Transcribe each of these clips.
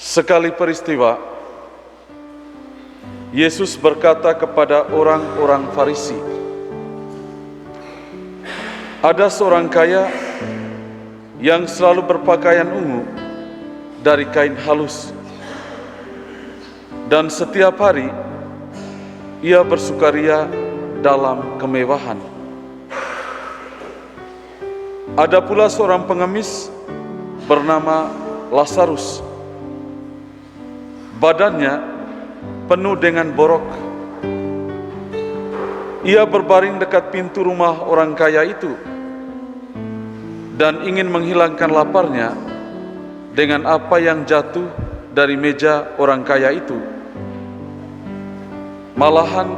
Sekali peristiwa, Yesus berkata kepada orang-orang Farisi, "Ada seorang kaya yang selalu berpakaian ungu dari kain halus, dan setiap hari ia bersukaria dalam kemewahan. Ada pula seorang pengemis bernama Lazarus. Badannya penuh dengan borok. Ia berbaring dekat pintu rumah orang kaya itu dan ingin menghilangkan laparnya dengan apa yang jatuh dari meja orang kaya itu. Malahan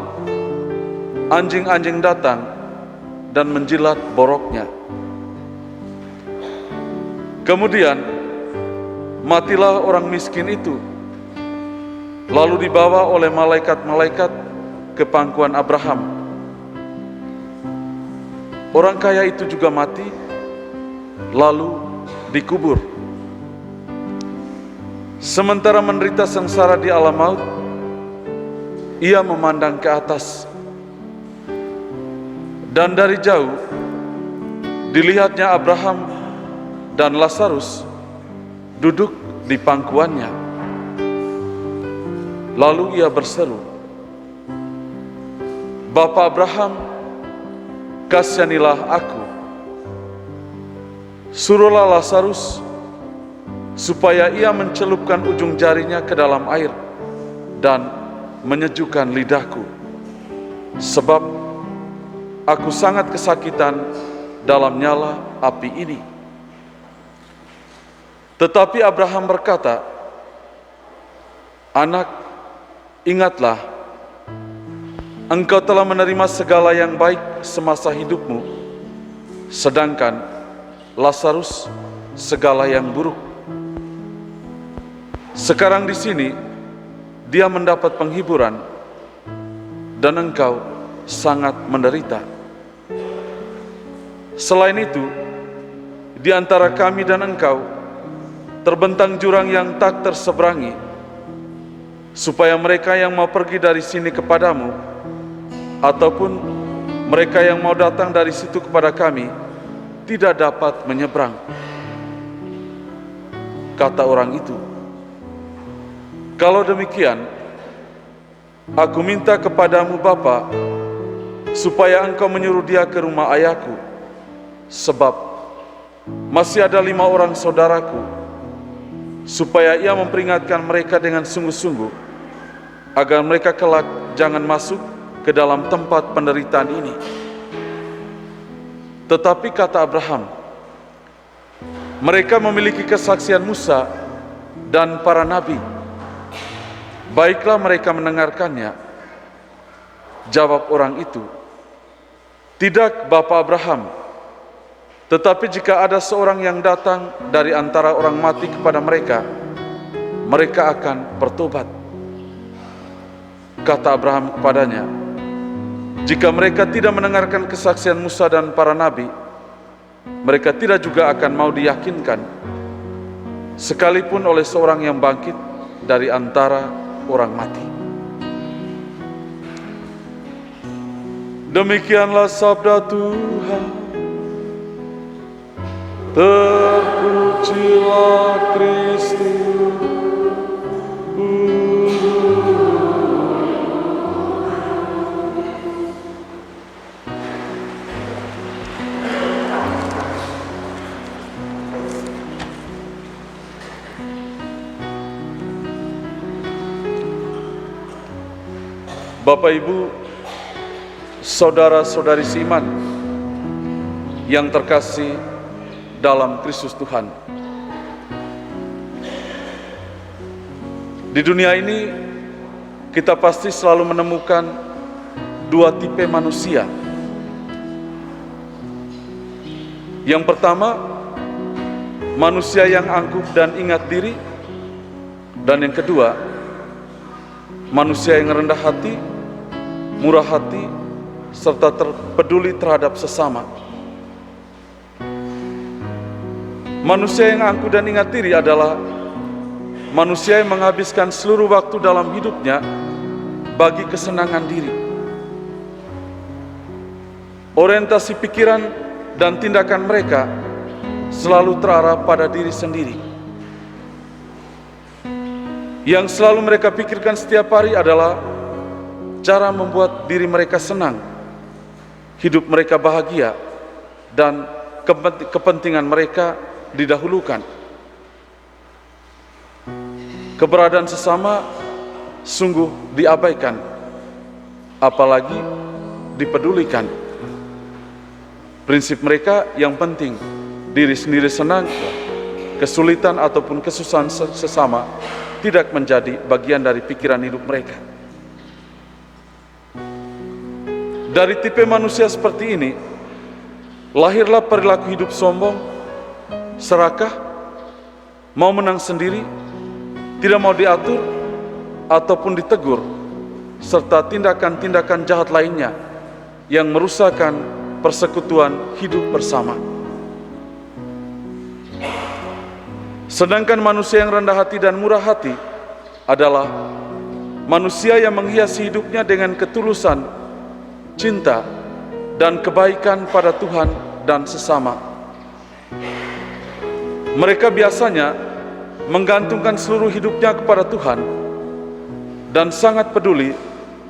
anjing-anjing datang dan menjilat boroknya. Kemudian matilah orang miskin itu, lalu dibawa oleh malaikat-malaikat ke pangkuan Abraham. Orang kaya itu juga mati, lalu dikubur. Sementara menderita sengsara di alam maut, ia memandang ke atas, dan dari jauh dilihatnya Abraham dan Lazarus duduk di pangkuannya. Lalu ia berseru, 'Bapa Abraham, kasihanilah aku. Suruhlah Lazarus supaya ia mencelupkan ujung jarinya ke dalam air dan menyejukkan lidahku, sebab aku sangat kesakitan dalam nyala api ini.' Tetapi Abraham berkata, 'Anak, ingatlah, engkau telah menerima segala yang baik semasa hidupmu, sedangkan Lazarus segala yang buruk. Sekarang di sini dia mendapat penghiburan, dan engkau sangat menderita. Selain itu, di antara kami dan engkau terbentang jurang yang tak terseberangi, supaya mereka yang mau pergi dari sini kepadamu, ataupun mereka yang mau datang dari situ kepada kami, tidak dapat menyeberang.' Kata orang itu, 'Kalau demikian, aku minta kepadamu Bapa, supaya engkau menyuruh dia ke rumah ayahku, sebab masih ada 5 orang saudaraku, supaya ia memperingatkan mereka dengan sungguh-sungguh, agar mereka kelak jangan masuk ke dalam tempat penderitaan ini.' Tetapi kata Abraham, 'Mereka memiliki kesaksian Musa dan para nabi. Baiklah mereka mendengarkannya.' Jawab orang itu, 'Tidak, Bapa Abraham, tetapi jika ada seorang yang datang dari antara orang mati kepada mereka, mereka akan bertobat.' Kata Abraham kepadanya, 'Jika mereka tidak mendengarkan kesaksian Musa dan para nabi, mereka tidak juga akan mau diyakinkan, sekalipun oleh seorang yang bangkit dari antara orang mati.' Demikianlah sabda Tuhan. Terpujilah Kristus. Bapak Ibu, saudara-saudari seiman yang terkasih dalam Kristus Tuhan. Di dunia ini kita pasti selalu menemukan 2 tipe manusia. Yang pertama, manusia yang angkuh dan ingat diri, dan yang kedua, manusia yang rendah hati, murah hati, serta peduli terhadap sesama. Manusia yang angkuh dan ingat diri adalah manusia yang menghabiskan seluruh waktu dalam hidupnya bagi kesenangan diri. Orientasi pikiran dan tindakan mereka selalu terarah pada diri sendiri. Yang selalu mereka pikirkan setiap hari adalah cara membuat diri mereka senang, hidup mereka bahagia, dan kepentingan mereka didahulukan. Keberadaan sesama sungguh diabaikan, apalagi dipedulikan. Prinsip mereka yang penting, diri sendiri senang, kesulitan ataupun kesusahan sesama tidak menjadi bagian dari pikiran hidup mereka. Dari tipe manusia seperti ini, lahirlah perilaku hidup sombong, serakah, mau menang sendiri, tidak mau diatur ataupun ditegur, serta tindakan-tindakan jahat lainnya yang merusakkan persekutuan hidup bersama. Sedangkan manusia yang rendah hati dan murah hati adalah manusia yang menghiasi hidupnya dengan ketulusan, cinta, dan kebaikan pada Tuhan dan sesama. Mereka biasanya menggantungkan seluruh hidupnya kepada Tuhan dan sangat peduli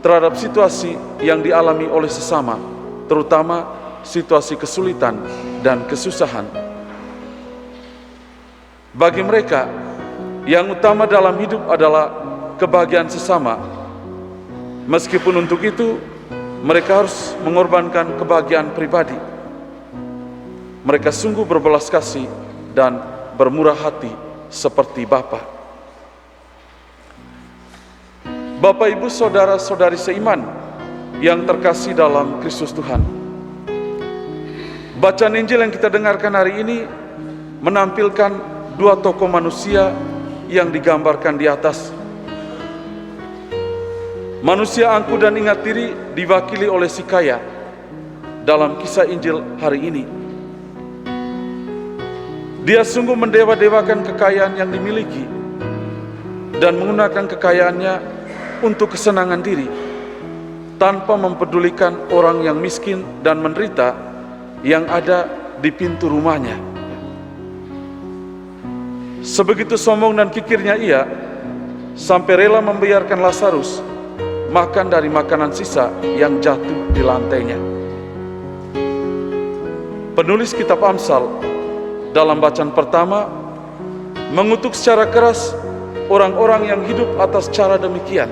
terhadap situasi yang dialami oleh sesama, terutama situasi kesulitan dan kesusahan. Bagi mereka, yang utama dalam hidup adalah kebahagiaan sesama. Meskipun untuk itu, mereka harus mengorbankan kebahagiaan pribadi. Mereka sungguh berbelas kasih dan bermurah hati seperti Bapa. Bapak, Ibu, saudara-saudari seiman yang terkasih dalam Kristus Tuhan. Bacaan Injil yang kita dengarkan hari ini menampilkan dua tokoh manusia yang digambarkan di atas. Manusia angkuh dan ingat diri diwakili oleh si kaya dalam kisah Injil hari ini. Dia sungguh mendewa-dewakan kekayaan yang dimiliki dan menggunakan kekayaannya untuk kesenangan diri, tanpa mempedulikan orang yang miskin dan menderita yang ada di pintu rumahnya. Sebegitu sombong dan kikirnya ia, sampai rela membiarkan Lazarus makan dari makanan sisa yang jatuh di lantainya. Penulis kitab Amsal dalam bacaan pertama mengutuk secara keras orang-orang yang hidup atas cara demikian.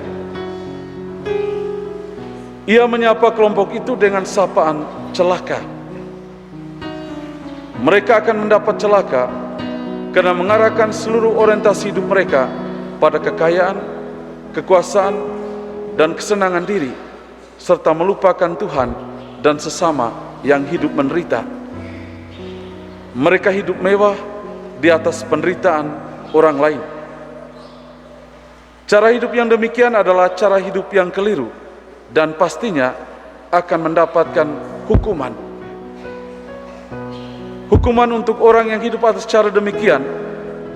Ia menyapa kelompok itu dengan sapaan celaka. Mereka akan mendapat celaka karena mengarahkan seluruh orientasi hidup mereka pada kekayaan, kekuasaan, dan kesenangan diri, serta melupakan Tuhan dan sesama yang hidup menderita. Mereka hidup mewah di atas penderitaan orang lain. Cara hidup yang demikian adalah cara hidup yang keliru dan pastinya akan mendapatkan hukuman. Hukuman untuk orang yang hidup atas cara demikian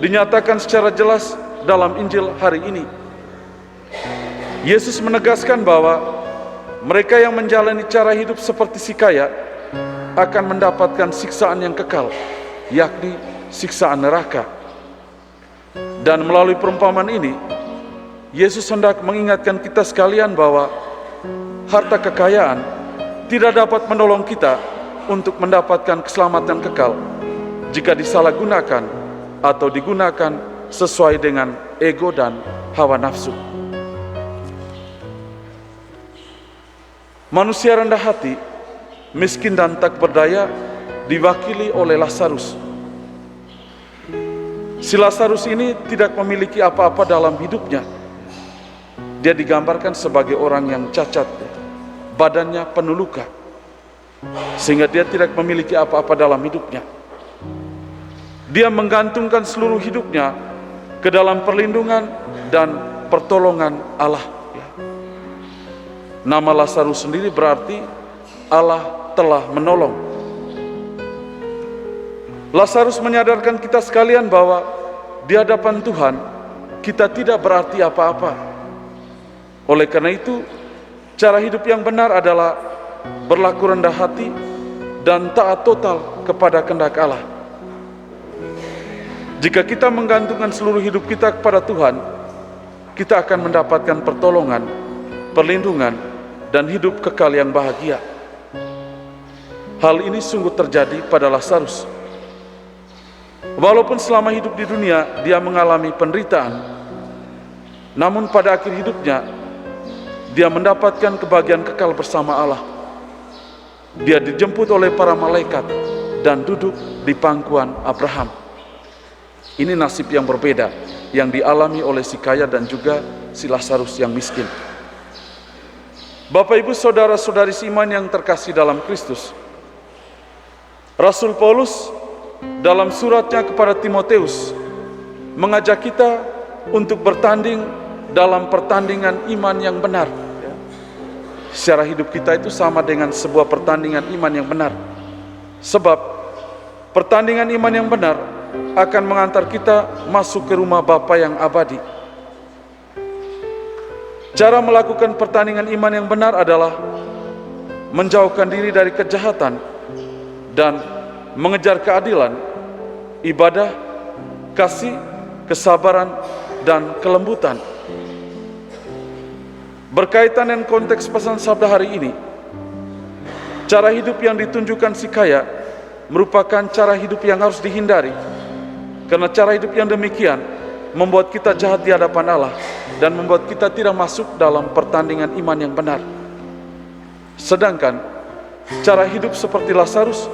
dinyatakan secara jelas dalam Injil hari ini. Yesus menegaskan bahwa mereka yang menjalani cara hidup seperti si kaya akan mendapatkan siksaan yang kekal, yakni siksaan neraka. Dan melalui perumpamaan ini, Yesus hendak mengingatkan kita sekalian bahwa harta kekayaan tidak dapat menolong kita untuk mendapatkan keselamatan kekal jika disalahgunakan atau digunakan sesuai dengan ego dan hawa nafsu. Manusia rendah hati, miskin dan tak berdaya diwakili oleh Lazarus. Si Lazarus ini tidak memiliki apa-apa dalam hidupnya. Dia digambarkan sebagai orang yang cacat, badannya penuh luka, sehingga dia tidak memiliki apa-apa dalam hidupnya. Dia menggantungkan seluruh hidupnya ke dalam perlindungan dan pertolongan Allah. Nama Lazarus sendiri berarti Allah telah menolong. Lazarus menyadarkan kita sekalian bahwa di hadapan Tuhan kita tidak berarti apa-apa. Oleh karena itu, cara hidup yang benar adalah berlaku rendah hati dan taat total kepada kehendak Allah. Jika kita menggantungkan seluruh hidup kita kepada Tuhan, kita akan mendapatkan pertolongan, perlindungan, dan hidup kekal yang bahagia. Hal ini sungguh terjadi pada Lazarus. Walaupun selama hidup di dunia dia mengalami penderitaan, namun pada akhir hidupnya dia mendapatkan kebahagiaan kekal bersama Allah. Dia dijemput oleh para malaikat dan duduk di pangkuan Abraham. Ini nasib yang berbeda yang dialami oleh si kaya dan juga si Lazarus yang miskin. Bapak, Ibu, saudara-saudari seiman yang terkasih dalam Kristus, Rasul Paulus dalam suratnya kepada Timoteus mengajak kita untuk bertanding dalam pertandingan iman yang benar. Secara hidup kita itu sama dengan sebuah pertandingan iman yang benar. Sebab pertandingan iman yang benar akan mengantar kita masuk ke rumah Bapa yang abadi. Cara melakukan pertandingan iman yang benar adalah menjauhkan diri dari kejahatan dan mengejar keadilan, ibadah, kasih, kesabaran, dan kelembutan. Berkaitan dengan konteks pesan sabda hari ini, cara hidup yang ditunjukkan si kaya merupakan cara hidup yang harus dihindari, karena cara hidup yang demikian membuat kita jahat di hadapan Allah dan membuat kita tidak masuk dalam pertandingan iman yang benar. Sedangkan cara hidup seperti Lazarus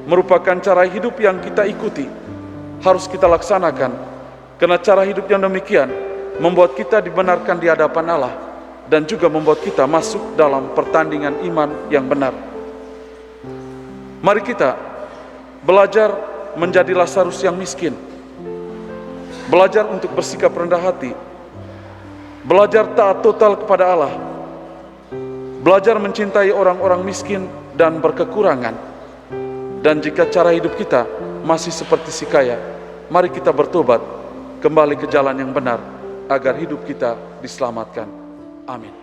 merupakan cara hidup yang kita ikuti, harus kita laksanakan, karena cara hidup yang demikian membuat kita dibenarkan di hadapan Allah dan juga membuat kita masuk dalam pertandingan iman yang benar. Mari kita belajar menjadi Lazarus yang miskin, belajar untuk bersikap rendah hati, belajar taat total kepada Allah, belajar mencintai orang-orang miskin dan berkekurangan. Dan jika cara hidup kita masih seperti si kaya, mari kita bertobat, kembali ke jalan yang benar, agar hidup kita diselamatkan. Amin.